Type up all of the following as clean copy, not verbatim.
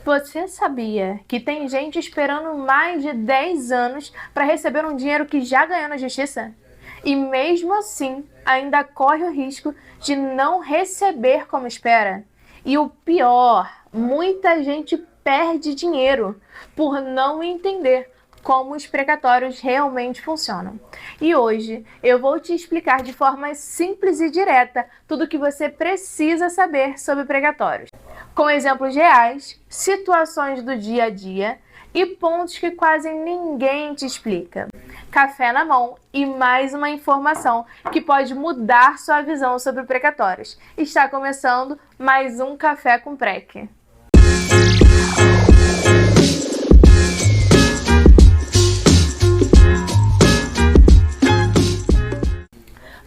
Você sabia que tem gente esperando mais de 10 anos para receber um dinheiro que já ganhou na justiça? E mesmo assim, ainda corre o risco de não receber como espera. E o pior, muita gente perde dinheiro por não entender como os precatórios realmente funcionam. E hoje eu vou te explicar de forma simples e direta tudo o que você precisa saber sobre precatórios, com exemplos reais, situações do dia a dia e pontos que quase ninguém te explica. Café na mão e mais uma informação que pode mudar sua visão sobre precatórios. Está começando mais um Café com Prec.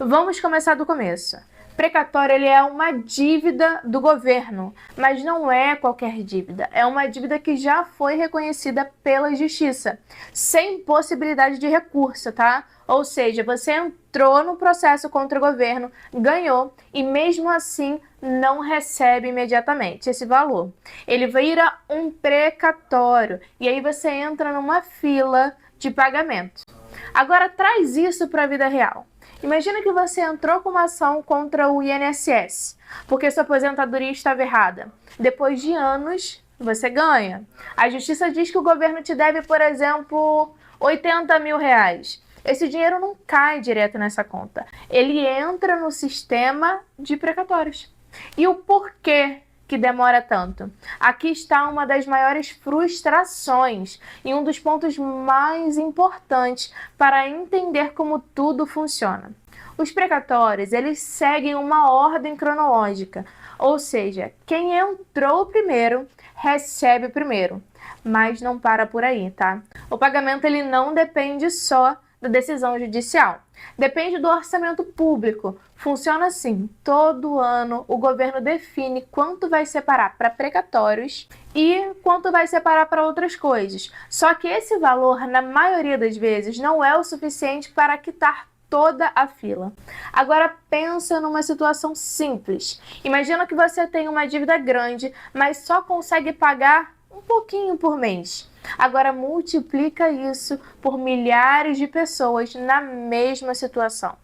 Vamos começar do começo. Precatório ele é uma dívida do governo, mas não é qualquer dívida. É uma dívida que já foi reconhecida pela justiça, sem possibilidade de recurso, tá? Ou seja, você entrou no processo contra o governo, ganhou e mesmo assim não recebe imediatamente esse valor. Ele vira um precatório e aí você entra numa fila de pagamento. Agora traz isso para a vida real. Imagina que você entrou com uma ação contra o INSS, porque sua aposentadoria estava errada. Depois de anos, você ganha. A justiça diz que o governo te deve, por exemplo, 80 mil reais. Esse dinheiro não cai direto nessa conta. Ele entra no sistema de precatórios. E o porquê que demora tanto? Aqui está uma das maiores frustrações e um dos pontos mais importantes para entender como tudo funciona. Os precatórios, eles seguem uma ordem cronológica, ou seja, quem entrou primeiro recebe primeiro, mas não para por aí, tá? O pagamento ele não depende só da decisão judicial. Depende do orçamento público. Funciona assim: todo ano o governo define quanto vai separar para precatórios e quanto vai separar para outras coisas. Só que esse valor, na maioria das vezes, não é o suficiente para quitar toda a fila. Agora pensa numa situação simples. Imagina que você tem uma dívida grande, mas só consegue pagar um pouquinho por mês. Agora multiplica isso por milhares de pessoas na mesma situação.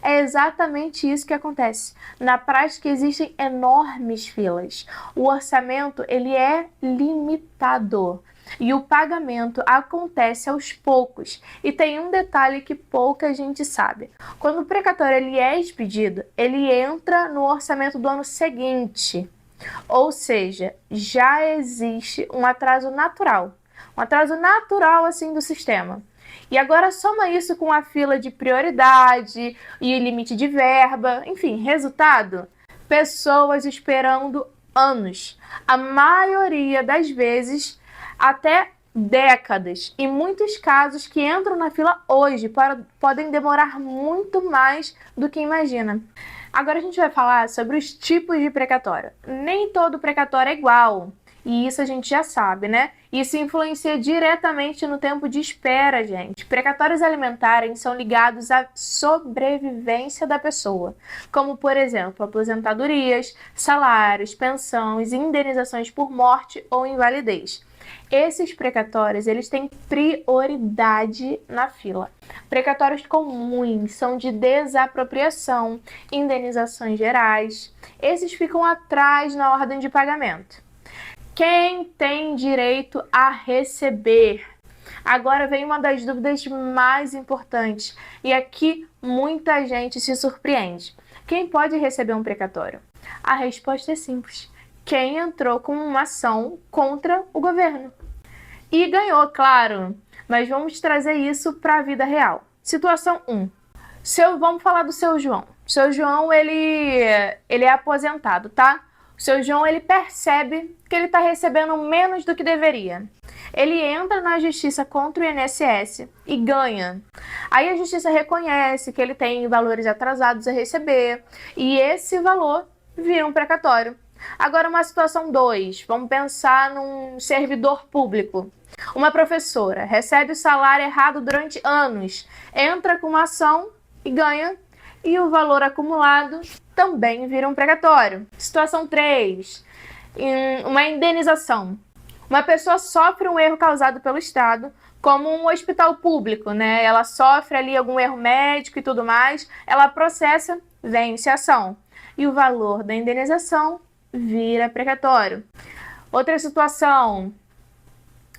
É exatamente isso que acontece. Na prática existem enormes filas. O orçamento ele é limitado e o pagamento acontece aos poucos. E tem um detalhe que pouca gente sabe. Quando o precatório ele é expedido, ele entra no orçamento do ano seguinte. Ou seja, já existe um atraso natural. Um atraso natural assim do sistema. E agora soma isso com a fila de prioridade e o limite de verba, enfim, resultado? Pessoas esperando anos. A maioria das vezes até décadas. E muitos casos que entram na fila hoje podem demorar muito mais do que imagina. Agora a gente vai falar sobre os tipos de precatório. Nem todo precatório é igual. E isso a gente já sabe, né? Isso influencia diretamente no tempo de espera, gente. Precatórios alimentares são ligados à sobrevivência da pessoa, como, por exemplo, aposentadorias, salários, pensões e indenizações por morte ou invalidez. Esses precatórios, eles têm prioridade na fila. Precatórios comuns são de desapropriação, indenizações gerais. Esses ficam atrás na ordem de pagamento. Quem tem direito a receber? Agora vem uma das dúvidas mais importantes e aqui muita gente se surpreende. Quem pode receber um precatório? A resposta é simples: quem entrou com uma ação contra o governo. E ganhou, claro, mas vamos trazer isso para a vida real. Situação 1. Vamos falar do seu João. Seu João, ele é aposentado, tá? O seu João, ele percebe que ele está recebendo menos do que deveria. Ele entra na justiça contra o INSS e ganha. Aí a justiça reconhece que ele tem valores atrasados a receber e esse valor vira um precatório. Agora uma situação 2, vamos pensar num servidor público. Uma professora recebe o salário errado durante anos, entra com uma ação e ganha, e o valor acumulado também vira um precatório. Situação 3, uma indenização. Uma pessoa sofre um erro causado pelo Estado, como um hospital público, né? Ela sofre ali algum erro médico e tudo mais, ela processa, vence a ação. E o valor da indenização vira precatório. Outra situação,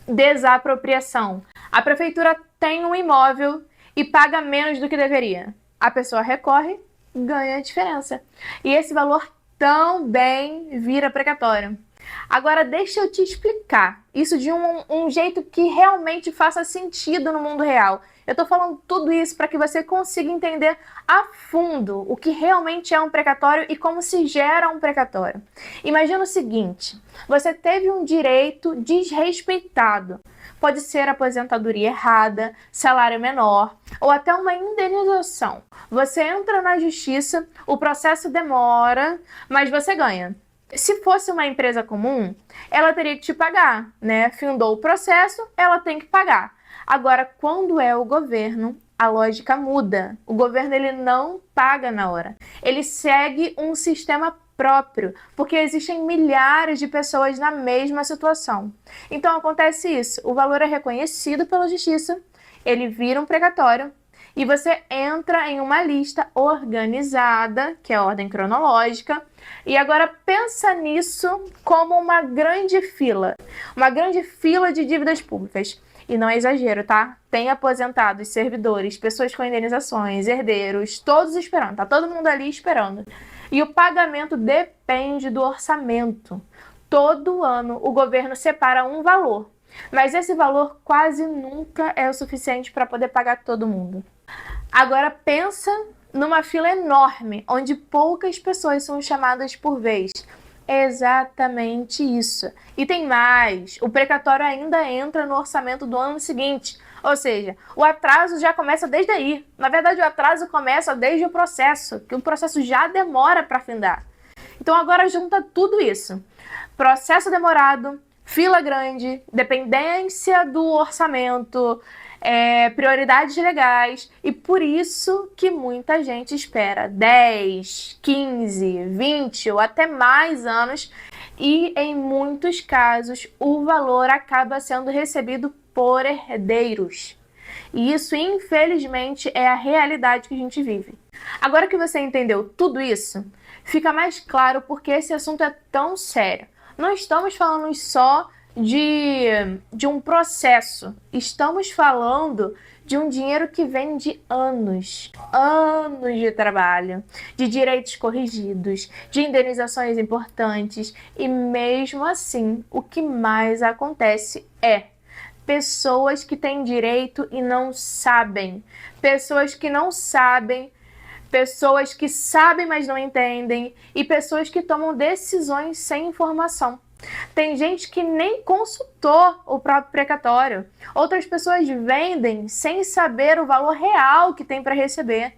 desapropriação. A prefeitura tem um imóvel e paga menos do que deveria. A pessoa recorre, ganha a diferença. E esse valor também vira precatório. Agora, deixa eu te explicar isso de um jeito que realmente faça sentido no mundo real. Eu tô falando tudo isso para que você consiga entender a fundo o que realmente é um precatório e como se gera um precatório. Imagina o seguinte, você teve um direito desrespeitado. Pode ser aposentadoria errada, salário menor ou até uma indenização. Você entra na justiça, o processo demora, mas você ganha. Se fosse uma empresa comum, ela teria que te pagar, né? Findou o processo, ela tem que pagar. Agora, quando é o governo, a lógica muda. O governo ele não paga na hora. Ele segue um sistema próprio, porque existem milhares de pessoas na mesma situação. Então acontece isso, o valor é reconhecido pela justiça, ele vira um precatório e você entra em uma lista organizada, que é a ordem cronológica, e agora pensa nisso como uma grande fila de dívidas públicas. E não é exagero, tá? Tem aposentados, servidores, pessoas com indenizações, herdeiros, todos esperando, tá todo mundo ali esperando. E o pagamento depende do orçamento. Todo ano o governo separa um valor, mas esse valor quase nunca é o suficiente para poder pagar todo mundo. Agora pensa numa fila enorme, onde poucas pessoas são chamadas por vez. É exatamente isso. E tem mais, o precatório ainda entra no orçamento do ano seguinte. Ou seja, o atraso já começa desde aí. Na verdade, o atraso começa desde o processo, que o processo já demora para findar. Então agora junta tudo isso. Processo demorado, fila grande, dependência do orçamento, prioridades legais, e por isso que muita gente espera 10, 15, 20 ou até mais anos e em muitos casos o valor acaba sendo recebido por herdeiros. E isso, infelizmente, é a realidade que a gente vive. Agora que você entendeu tudo isso, fica mais claro porque esse assunto é tão sério. Não estamos falando só de um processo, estamos falando de um dinheiro que vem de anos de trabalho, de direitos corrigidos, de indenizações importantes, e mesmo assim, o que mais acontece é pessoas que têm direito e não sabem, pessoas que não sabem, pessoas que sabem, mas não entendem, e pessoas que tomam decisões sem informação. Tem gente que nem consultou o próprio precatório. Outras pessoas vendem sem saber o valor real que tem para receber.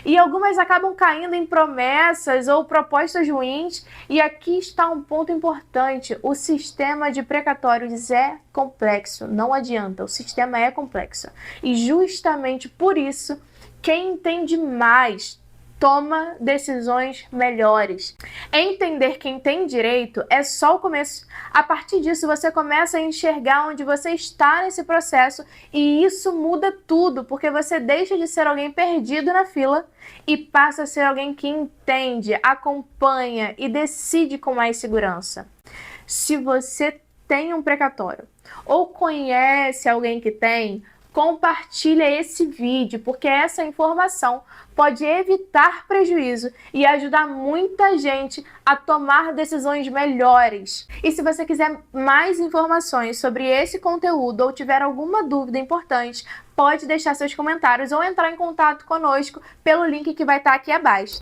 E algumas acabam caindo em promessas ou propostas ruins. E aqui está um ponto importante. O sistema de precatórios é complexo. Não adianta, o sistema é complexo. E justamente por isso, quem entende mais toma decisões melhores. Entender quem tem direito é só o começo. A partir disso, você começa a enxergar onde você está nesse processo e isso muda tudo, porque você deixa de ser alguém perdido na fila e passa a ser alguém que entende, acompanha e decide com mais segurança. Se você tem um precatório ou conhece alguém que tem, compartilha esse vídeo, porque essa informação pode evitar prejuízo e ajudar muita gente a tomar decisões melhores. E se você quiser mais informações sobre esse conteúdo ou tiver alguma dúvida importante, pode deixar seus comentários ou entrar em contato conosco pelo link que vai estar aqui abaixo.